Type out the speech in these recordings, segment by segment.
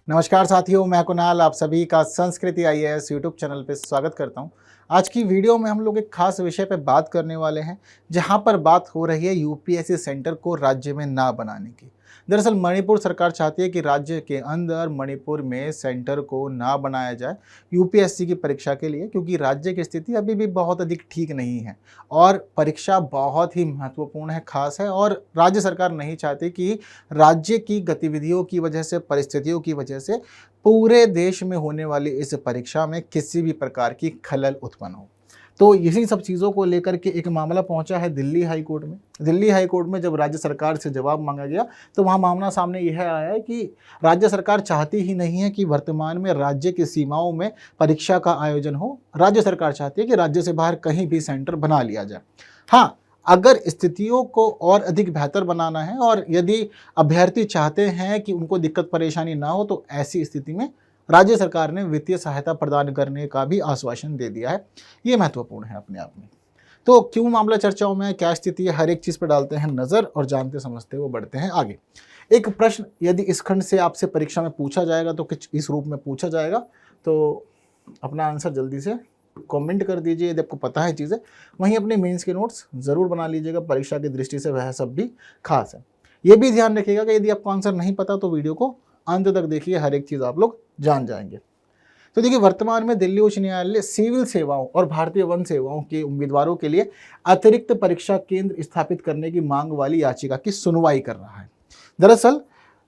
नमस्कार साथियों, मैं कुणाल आप सभी का संस्कृति आईएएस यूट्यूब चैनल पे स्वागत करता हूं। आज की वीडियो में हम लोग एक खास विषय पे बात करने वाले हैं, जहां पर बात हो रही है यूपीएससी सेंटर को राज्य में ना बनाने की। दरअसल मणिपुर सरकार चाहती है कि राज्य के अंदर मणिपुर में सेंटर को ना बनाया जाए यूपीएससी की परीक्षा के लिए, क्योंकि राज्य की स्थिति अभी भी बहुत अधिक ठीक नहीं है और परीक्षा बहुत ही महत्वपूर्ण है, खास है। और राज्य सरकार नहीं चाहती कि राज्य की गतिविधियों की वजह से, परिस्थितियों की वजह से पूरे देश में होने वाली इस परीक्षा में किसी भी प्रकार की खलल उत्पन्न हो। तो इसी सब चीज़ों को लेकर के एक मामला पहुंचा है दिल्ली हाई कोर्ट में। दिल्ली हाई कोर्ट में जब राज्य सरकार से जवाब मांगा गया तो वहां मामला सामने यह आया है कि राज्य सरकार चाहती ही नहीं है कि वर्तमान में राज्य की सीमाओं में परीक्षा का आयोजन हो। राज्य सरकार चाहती है कि राज्य से बाहर कहीं भी सेंटर बना लिया जाए। हाँ, अगर स्थितियों को और अधिक बेहतर बनाना है और यदि अभ्यर्थी चाहते हैं कि उनको दिक्कत परेशानी ना हो, तो ऐसी स्थिति में राज्य सरकार ने वित्तीय सहायता प्रदान करने का भी आश्वासन दे दिया है। ये महत्वपूर्ण है अपने आप में। तो क्यों मामला चर्चाओं में है, क्या स्थिति है, हर एक चीज़ पर डालते हैं नज़र और जानते समझते हुए बढ़ते हैं आगे। एक प्रश्न यदि इस खंड से आपसे परीक्षा में पूछा जाएगा तो कुछ इस रूप में पूछा जाएगा, तो अपना आंसर जल्दी से कमेंट कर दीजिए यदि आपको पता है चीज़ें। वहीं अपने मेंस के नोट्स ज़रूर बना लीजिएगा, परीक्षा की दृष्टि से वह सब भी खास है। ये भी ध्यान रखिएगा कि यदि आपको आंसर नहीं पता तो वीडियो को अंत तक देखिए, हर एक चीज़ आप लोग जान जाएंगे। तो देखिए, वर्तमान में दिल्ली उच्च न्यायालय सिविल सेवाओं और भारतीय वन सेवाओं के उम्मीदवारों के लिए अतिरिक्त परीक्षा केंद्र स्थापित करने की मांग वाली याचिका की सुनवाई कर रहा है। दरअसल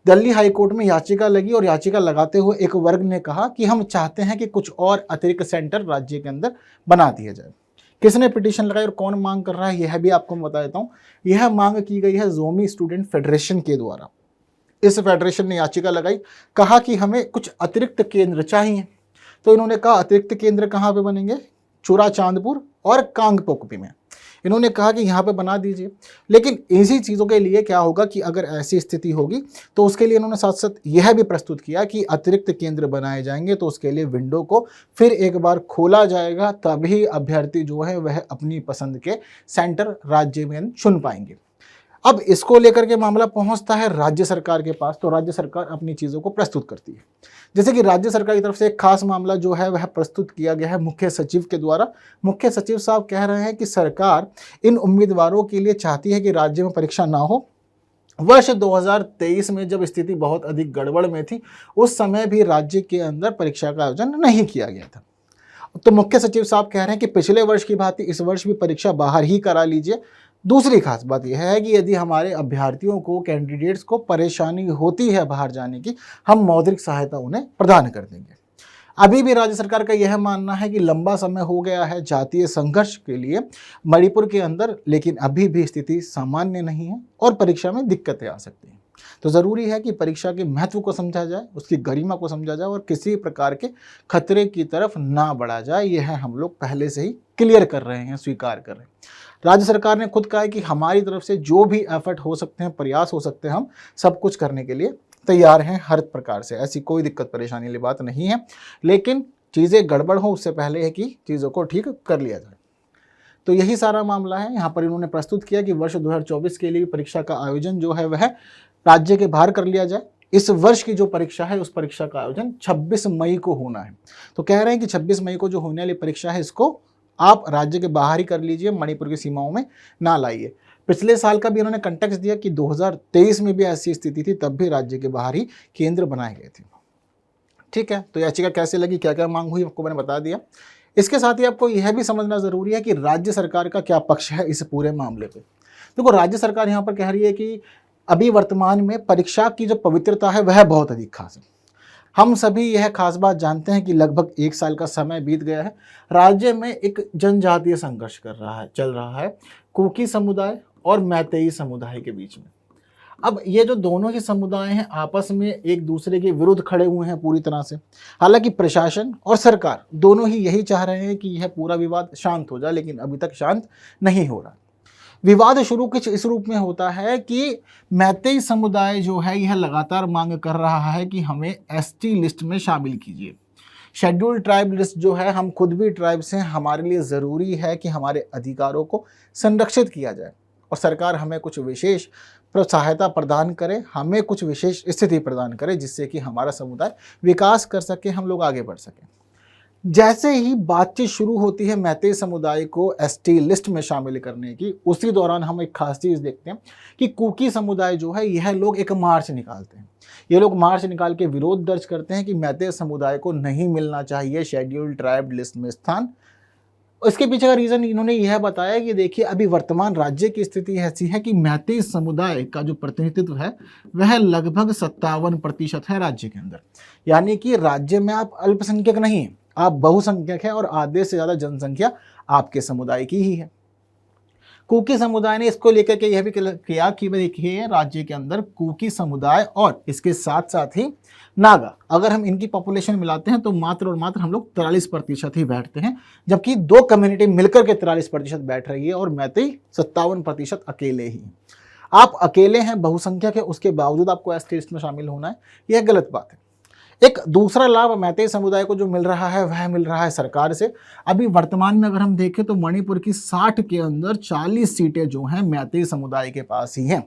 दिल्ली हाईकोर्ट में याचिका लगी और याचिका लगाते हुए एक वर्ग ने कहा कि हम चाहते हैं कि कुछ और अतिरिक्त सेंटर राज्य के अंदर बना दिया जाए। किसने पिटीशन लगाई और कौन मांग कर रहा है, यह भी आपको बता देता हूँ। यह मांग की गई है जोमी स्टूडेंट फेडरेशन के द्वारा। इस फेडरेशन ने याचिका लगाई, कहा कि हमें कुछ अतिरिक्त केंद्र चाहिए। तो इन्होंने कहा अतिरिक्त केंद्र कहाँ पे बनेंगे, चूड़ाचांदपुर और कांगपोकपी में। इन्होंने कहा कि यहाँ पे बना दीजिए। लेकिन इसी चीज़ों के लिए क्या होगा कि अगर ऐसी स्थिति होगी तो उसके लिए इन्होंने साथ साथ यह भी प्रस्तुत किया कि अतिरिक्त केंद्र बनाए जाएंगे, तो उसके लिए विंडो को फिर एक बार खोला जाएगा, तभी अभ्यर्थी जो है वह अपनी पसंद के सेंटर राज्य में चुन पाएंगे। अब इसको लेकर के मामला पहुंचता है राज्य सरकार के पास, तो राज्य सरकार अपनी चीज़ों को प्रस्तुत करती है। जैसे कि राज्य सरकार की तरफ से एक खास मामला जो है वह प्रस्तुत किया गया है मुख्य सचिव के द्वारा। मुख्य सचिव साहब कह रहे हैं कि सरकार इन उम्मीदवारों के लिए चाहती है कि राज्य में परीक्षा ना हो। वर्ष 2023 में जब स्थिति बहुत अधिक गड़बड़ में थी, उस समय भी राज्य के अंदर परीक्षा का आयोजन नहीं किया गया था। तो मुख्य सचिव साहब कह रहे हैं कि पिछले वर्ष की भांति इस वर्ष भी परीक्षा बाहर ही करा लीजिए। दूसरी खास बात यह है कि यदि हमारे अभ्यर्थियों को, कैंडिडेट्स को परेशानी होती है बाहर जाने की, हम मौद्रिक सहायता उन्हें प्रदान कर देंगे। अभी भी राज्य सरकार का यह मानना है कि लंबा समय हो गया है जातीय संघर्ष के लिए मणिपुर के अंदर, लेकिन अभी भी स्थिति सामान्य नहीं है और परीक्षा में दिक्कतें आ सकती हैं। तो ज़रूरी है कि परीक्षा के महत्व को समझा जाए, उसकी गरिमा को समझा जाए और किसी प्रकार के खतरे की तरफ ना बढ़ा जाए। यह हम लोग पहले से ही क्लियर कर रहे हैं, स्वीकार कर रहे हैं। राज्य सरकार ने खुद कहा है कि हमारी तरफ से जो भी एफर्ट हो सकते हैं, प्रयास हो सकते हैं, हम सब कुछ करने के लिए तैयार हैं हर प्रकार से। ऐसी कोई दिक्कत परेशानी वाली बात नहीं है, लेकिन चीज़ें गड़बड़ हो उससे पहले है कि चीज़ों को ठीक कर लिया जाए। तो यही सारा मामला है। यहाँ पर इन्होंने प्रस्तुत किया कि वर्ष 2024 के लिए परीक्षा का आयोजन जो है वह राज्य के बाहर कर लिया जाए। इस वर्ष की जो परीक्षा है उस परीक्षा का आयोजन 26 मई को होना है। तो कह रहे हैं कि 26 मई को जो होने वाली परीक्षा है इसको आप राज्य के बाहर ही कर लीजिए, मणिपुर की सीमाओं में ना लाइए। पिछले साल का भी इन्होंने कंटेक्स्ट दिया कि 2023 में भी ऐसी स्थिति थी, तब भी राज्य के बाहर ही केंद्र बनाए गए थे। ठीक है, तो याचिका कैसे लगी, क्या क्या मांग हुई, आपको मैंने बता दिया। इसके साथ ही आपको यह भी समझना जरूरी है कि राज्य सरकार का क्या पक्ष है इस पूरे मामले पे। देखो, राज्य सरकार यहाँ पर कह रही है कि अभी वर्तमान में परीक्षा की जो पवित्रता है वह बहुत अधिक खास है। हम सभी यह खास बात जानते हैं कि लगभग 1 साल का समय बीत गया है। राज्य में एक जनजातीय संघर्ष चल रहा है कुकी समुदाय और मैतेई समुदाय के बीच में। अब ये जो दोनों ही समुदाय हैं आपस में एक दूसरे के विरुद्ध खड़े हुए हैं पूरी तरह से। हालांकि प्रशासन और सरकार दोनों ही यही चाह रहे हैं कि यह पूरा विवाद शांत हो जाए, लेकिन अभी तक शांत नहीं हो रहा। विवाद शुरू कुछ इस रूप में होता है कि मैतेई समुदाय जो है यह लगातार मांग कर रहा है कि हमें एसटी लिस्ट में शामिल कीजिए। शेड्यूल्ड ट्राइब लिस्ट जो है, हम खुद भी ट्राइब्स हैं, हमारे लिए ज़रूरी है कि हमारे अधिकारों को संरक्षित किया जाए। और सरकार हमें कुछ विशेष सहायता प्रदान करे, हमें कुछ विशेष स्थिति प्रदान करे जिससे कि हमारा समुदाय विकास कर सके, हम लोग आगे बढ़ सकें। जैसे ही बातचीत शुरू होती है मैतेई समुदाय को एसटी लिस्ट में शामिल करने की, उसी दौरान हम एक खास चीज़ देखते हैं कि कुकी समुदाय जो है यह लोग एक मार्च निकालते हैं। ये लोग मार्च निकाल के विरोध दर्ज करते हैं कि मैतेई समुदाय को नहीं मिलना चाहिए शेड्यूल्ड ट्राइब लिस्ट में स्थान। इसके पीछे का रीज़न इन्होंने यह बताया कि देखिए अभी वर्तमान राज्य की स्थिति ऐसी है कि मैतेई समुदाय का जो प्रतिनिधित्व है वह लगभग 57% है राज्य के अंदर। यानी कि राज्य में आप अल्पसंख्यक नहीं हैं, आप बहुसंख्यक हैं और आधे से ज़्यादा जनसंख्या आपके समुदाय की ही है। कुकी समुदाय ने इसको लेकर के यह भी किया कि देखिए राज्य के अंदर कुकी समुदाय और इसके साथ साथ ही नागा, अगर हम इनकी पॉपुलेशन मिलाते हैं तो मात्र और मात्र हम लोग 43% ही बैठते हैं, जबकि दो कम्युनिटी मिलकर के 43% बैठ रही है और मैतेई 57% अकेले ही। आप अकेले हैं, बहुसंख्यक है, उसके बावजूद आपको एसटी लिस्ट में शामिल होना है, यह गलत बात है। एक दूसरा लाभ मैतेई समुदाय को जो मिल रहा है वह मिल रहा है सरकार से। अभी वर्तमान में अगर हम देखें तो मणिपुर की 60 के अंदर 40 सीटें जो हैं मैतेई समुदाय के पास ही हैं।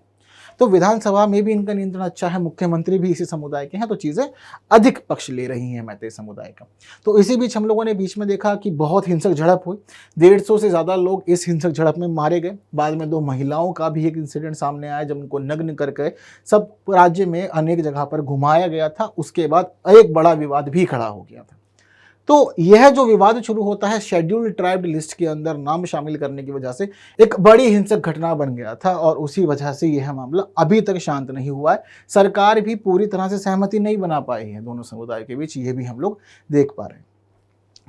तो विधानसभा में भी इनका नियंत्रण अच्छा है, मुख्यमंत्री भी इसी समुदाय के हैं, तो चीज़ें अधिक पक्ष ले रही हैं मैतेई समुदाय का। तो इसी बीच हम लोगों ने बीच में देखा कि बहुत हिंसक झड़प हुई, 150 से ज़्यादा लोग इस हिंसक झड़प में मारे गए। बाद में 2 महिलाओं का भी एक इंसिडेंट सामने आया जब उनको नग्न करके सब राज्य में अनेक जगह पर घुमाया गया था। उसके बाद एक बड़ा विवाद भी खड़ा हो गया था। तो यह जो विवाद शुरू होता है शेड्यूल्ड ट्राइब लिस्ट के अंदर नाम शामिल करने की वजह से एक बड़ी हिंसक घटना बन गया था और उसी वजह से यह मामला अभी तक शांत नहीं हुआ है। सरकार भी पूरी तरह से सहमति नहीं बना पाई है दोनों समुदाय के बीच, ये भी हम लोग देख पा रहे हैं।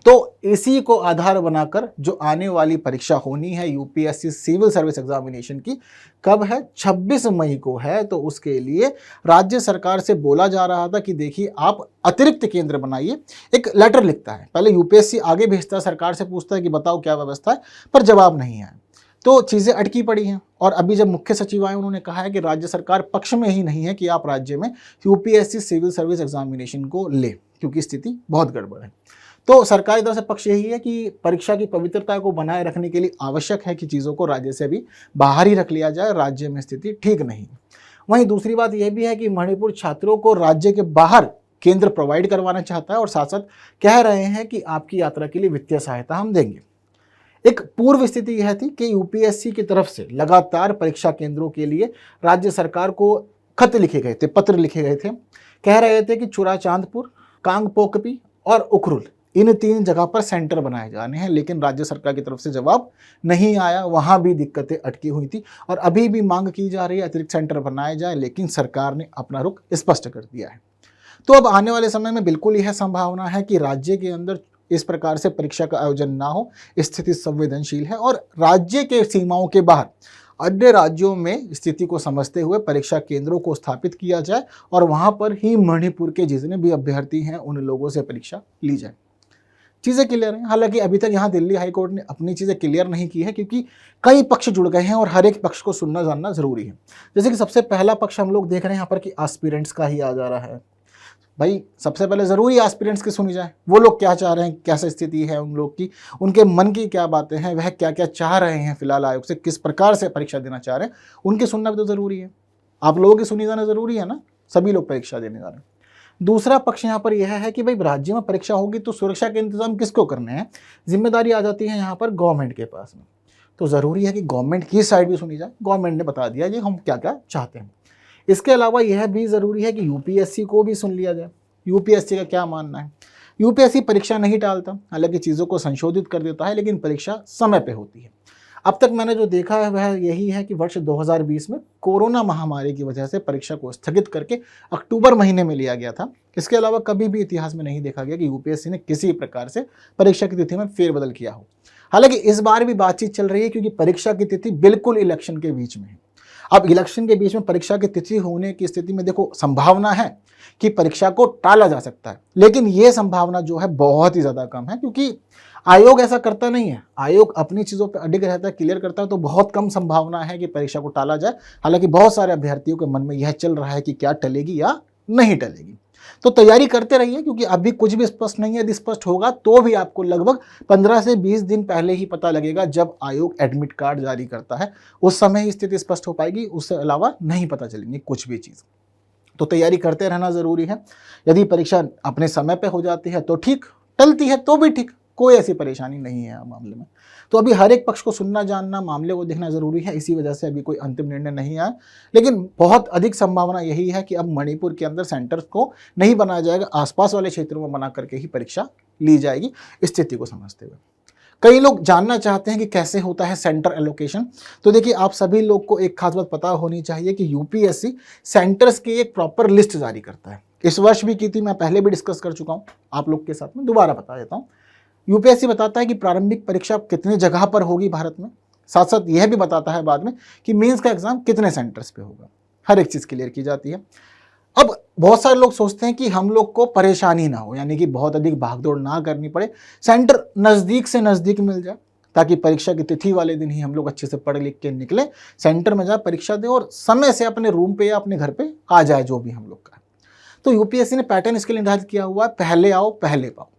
तो इसी को आधार बनाकर जो आने वाली परीक्षा होनी है यूपीएससी सिविल सर्विस एग्जामिनेशन की, कब है? 26 मई को है। तो उसके लिए राज्य सरकार से बोला जा रहा था कि देखिए आप अतिरिक्त केंद्र बनाइए। एक लेटर लिखता है, पहले यूपीएससी आगे भेजता है, सरकार से पूछता है कि बताओ क्या व्यवस्था है, पर जवाब नहीं आया। तो चीज़ें अटकी पड़ी हैं और अभी जब मुख्य सचिव आए उन्होंने कहा है कि राज्य सरकार पक्ष में ही नहीं है कि आप राज्य में यूपीएससी सिविल सर्विस एग्जामिनेशन को ले, क्योंकि स्थिति बहुत गड़बड़ है। तो सरकारी तरफ से पक्ष यही है कि परीक्षा की पवित्रता को बनाए रखने के लिए आवश्यक है कि चीज़ों को राज्य से भी बाहर ही रख लिया जाए, राज्य में स्थिति ठीक नहीं। वहीं दूसरी बात यह भी है कि मणिपुर छात्रों को राज्य के बाहर केंद्र प्रोवाइड करवाना चाहता है और साथ साथ कह रहे हैं कि आपकी यात्रा के लिए वित्तीय सहायता हम देंगे। एक पूर्व स्थिति यह थी कि यूपीएससी की तरफ से लगातार परीक्षा केंद्रों के लिए राज्य सरकार को खत लिखे गए थे, पत्र लिखे गए थे, कह रहे थे कि चुराचांदपुर, कांगपोकपी और उखरुल, इन 3 जगह पर सेंटर बनाए जाने हैं, लेकिन राज्य सरकार की तरफ से जवाब नहीं आया। वहाँ भी दिक्कतें अटकी हुई थी और अभी भी मांग की जा रही है अतिरिक्त सेंटर बनाए जाए, लेकिन सरकार ने अपना रुख स्पष्ट कर दिया है। तो अब आने वाले समय में बिल्कुल यह संभावना है कि राज्य के अंदर इस प्रकार से परीक्षा का आयोजन ना हो, स्थिति संवेदनशील है और राज्य के सीमाओं के बाहर अन्य राज्यों में स्थिति को समझते हुए परीक्षा केंद्रों को स्थापित किया जाए और वहाँ पर ही मणिपुर के जितने भी अभ्यर्थी हैं उन लोगों से परीक्षा ली जाए। चीज़ें क्लियर हैं। हालांकि अभी तक यहाँ दिल्ली हाई कोर्ट ने अपनी चीज़ें क्लियर नहीं की है, क्योंकि कई पक्ष जुड़ गए हैं और हर एक पक्ष को सुनना जानना जरूरी है। जैसे कि सबसे पहला पक्ष हम लोग देख रहे हैं यहाँ पर कि एस्पिरेंट्स का ही आ जा रहा है। भाई सबसे पहले ज़रूरी एस्पिरेंट्स की सुनी जाए, वो लोग क्या चाह रहे हैं, कैसी स्थिति है उन लोग की, उनके मन की क्या बातें हैं, वह क्या क्या चाह रहे हैं फिलहाल आयोग से, किस प्रकार से परीक्षा देना चाह रहे हैं, उनकी सुनना भी तो ज़रूरी है। आप लोगों की सुनी जाना ज़रूरी है ना, सभी लोग परीक्षा देने जा रहे हैं। दूसरा पक्ष यहाँ पर यह है कि भाई राज्य में परीक्षा होगी तो सुरक्षा के इंतजाम किसको करने हैं, जिम्मेदारी आ जाती है यहाँ पर गवर्नमेंट के पास में। तो ज़रूरी है कि गवर्नमेंट की साइड भी सुनी जाए। गवर्नमेंट ने बता दिया कि हम क्या क्या चाहते हैं। इसके अलावा यह भी ज़रूरी है कि यूपीएससी को भी सुन लिया जाए, यूपीएससी का क्या मानना है। यूपीएससी परीक्षा नहीं टालता, हालांकि चीज़ों को संशोधित कर देता है, लेकिन परीक्षा समय पे होती है। अब तक मैंने जो देखा है वह यही है कि वर्ष 2020 में कोरोना महामारी की वजह से परीक्षा को स्थगित करके अक्टूबर महीने में लिया गया था। इसके अलावा कभी भी इतिहास में नहीं देखा गया कि यूपीएससी ने किसी प्रकार से परीक्षा की तिथि में फेरबदल किया हो। हालांकि इस बार भी बातचीत चल रही है, क्योंकि परीक्षा की तिथि बिल्कुल इलेक्शन के बीच में है। अब इलेक्शन के बीच में परीक्षा की तिथि होने की स्थिति में देखो संभावना है कि परीक्षा को टाला जा सकता है, लेकिन ये संभावना जो है बहुत ही ज़्यादा कम है, क्योंकि आयोग ऐसा करता नहीं है। आयोग अपनी चीज़ों पर अडिग रहता है, क्लियर करता है, तो बहुत कम संभावना है कि परीक्षा को टाला जाए। हालांकि बहुत सारे अभ्यर्थियों के मन में यह चल रहा है कि क्या टलेगी या नहीं टलेगी। तो तैयारी करते रहिए, क्योंकि अभी कुछ भी स्पष्ट नहीं है। यदि स्पष्ट होगा तो भी आपको लगभग 15 से 20 दिन पहले ही पता लगेगा, जब आयोग एडमिट कार्ड जारी करता है उस समय ही स्थिति स्पष्ट हो पाएगी, उससे अलावा नहीं पता चलेंगी कुछ भी चीज़। तो तैयारी करते रहना ज़रूरी है। यदि परीक्षा अपने समय पे हो जाती है तो ठीक, टलती है तो भी ठीक, कोई ऐसी परेशानी नहीं है मामले में। तो अभी हर एक पक्ष को सुनना, जानना, मामले को देखना ज़रूरी है। इसी वजह से अभी कोई अंतिम निर्णय नहीं आया, लेकिन बहुत अधिक संभावना यही है कि अब मणिपुर के अंदर सेंटर्स को नहीं बनाया जाएगा, आसपास वाले क्षेत्रों में बना करके ही परीक्षा ली जाएगी, स्थिति को समझते हुए। कई लोग जानना चाहते हैं कि कैसे होता है सेंटर एलोकेशन। तो देखिए, आप सभी लोग को एक खास बात पता होनी चाहिए कि यूपीएससी सेंटर्स की एक प्रॉपर लिस्ट जारी करता है। इस वर्ष भी की थी, मैं पहले भी डिस्कस कर चुका हूँ आप लोग के साथ में, दोबारा बता देता हूँ। यूपीएससी बताता है कि प्रारंभिक परीक्षा कितनी जगह पर होगी भारत में, साथ साथ यह भी बताता है बाद में कि मेंस का एग्जाम कितने सेंटर्स पे होगा। हर एक चीज़ क्लियर की जाती है। अब बहुत सारे लोग सोचते हैं कि हम लोग को परेशानी ना हो, यानी कि बहुत अधिक भागदौड़ ना करनी पड़े, सेंटर नज़दीक से नज़दीक मिल जाए, ताकि परीक्षा की तिथि वाले दिन ही हम लोग अच्छे से पढ़ लिख के निकले, सेंटर में जाए, परीक्षा दें और समय से अपने रूम पे या अपने घर पे आ जाए, जो भी हम लोग का। तो यूपीएससी ने पैटर्न इसके लिए निर्धारित किया हुआ है, पहले आओ पहले पाओ।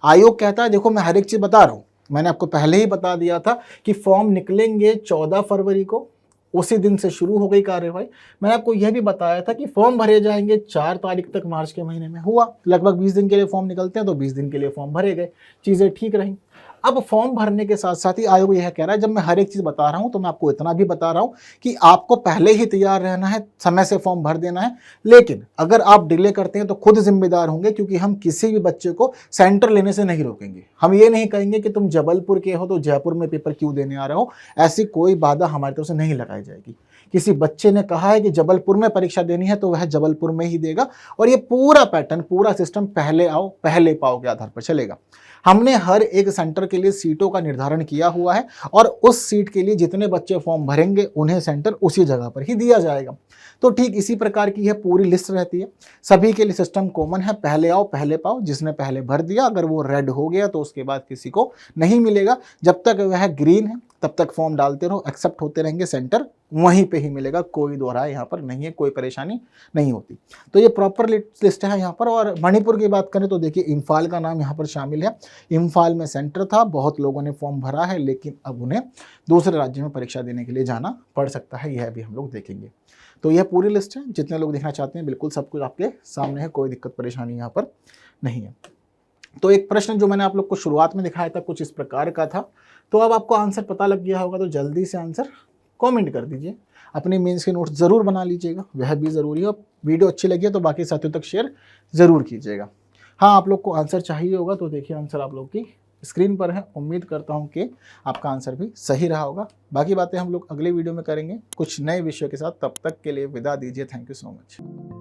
आयोग कहता है, देखो मैं हर एक चीज़ बता रहा हूँ, मैंने आपको पहले ही बता दिया था कि फॉर्म निकलेंगे 14 फरवरी को, उसी दिन से शुरू हो गई कार्यवाही। मैंने आपको यह भी बताया था कि फॉर्म भरे जाएंगे 4 तारीख तक मार्च के महीने में। हुआ, लगभग 20 दिन के लिए फॉर्म निकलते हैं, तो 20 दिन के लिए फॉर्म भरे गए, चीज़ें ठीक रहीं। अब फॉर्म भरने के साथ साथ ही आयोग यह कह रहा है, जब मैं हर एक चीज़ बता रहा हूं तो मैं आपको इतना भी बता रहा हूं कि आपको पहले ही तैयार रहना है, समय से फॉर्म भर देना है। लेकिन अगर आप डिले करते हैं तो खुद जिम्मेदार होंगे, क्योंकि हम किसी भी बच्चे को सेंटर लेने से नहीं रोकेंगे। हम ये नहीं कहेंगे कि तुम जबलपुर के हो तो जयपुर में पेपर क्यों देने आ रहे हो, ऐसी कोई बाधा हमारी तरफ से नहीं लगाई जाएगी। किसी बच्चे ने कहा है कि जबलपुर में परीक्षा देनी है तो वह जबलपुर में ही देगा, और ये पूरा पैटर्न, पूरा सिस्टम पहले आओ पहले पाओ के आधार पर चलेगा। हमने हर एक सेंटर के लिए सीटों का निर्धारण किया हुआ है, और उस सीट के लिए जितने बच्चे फॉर्म भरेंगे उन्हें सेंटर उसी जगह पर ही दिया जाएगा। तो ठीक इसी प्रकार की यह पूरी लिस्ट रहती है। सभी के लिए सिस्टम कॉमन है, पहले आओ पहले पाओ। जिसने पहले भर दिया, अगर वो रेड हो गया तो उसके बाद किसी को नहीं मिलेगा। जब तक वह ग्रीन है तब तक फॉर्म डालते रहो, एक्सेप्ट होते रहेंगे, सेंटर वहीं पे ही मिलेगा। कोई दोहराए यहाँ पर नहीं है, कोई परेशानी नहीं होती। तो ये प्रॉपर लिस्ट है यहाँ पर। और मणिपुर की बात करें तो देखिए, इम्फाल का नाम यहाँ पर शामिल है। इम्फाल में सेंटर था, बहुत लोगों ने फॉर्म भरा है, लेकिन अब उन्हें दूसरे राज्य में परीक्षा देने के लिए जाना पड़ सकता है, यह भी हम लोग देखेंगे। तो यह पूरी लिस्ट है। जितने लोग देखना चाहते हैं, बिल्कुल सब कुछ आपके सामने है, कोई दिक्कत परेशानी यहाँ पर नहीं है। तो एक प्रश्न जो मैंने आप लोग को शुरुआत में दिखाया था कुछ इस प्रकार का था, तो अब आपको आंसर पता लग गया होगा, तो जल्दी से आंसर कमेंट कर दीजिए। अपने मेंस के नोट्स ज़रूर बना लीजिएगा, वह भी ज़रूरी है। वीडियो अच्छी लगी है तो बाकी साथियों तक शेयर ज़रूर कीजिएगा। हाँ, आप लोग को आंसर चाहिए होगा तो देखिए, आंसर आप लोग की स्क्रीन पर है। उम्मीद करता हूँ कि आपका आंसर भी सही रहा होगा। बाकी बातें हम लोग अगले वीडियो में करेंगे कुछ नए विषयों के साथ। तब तक के लिए विदा दीजिए। Thank you so much.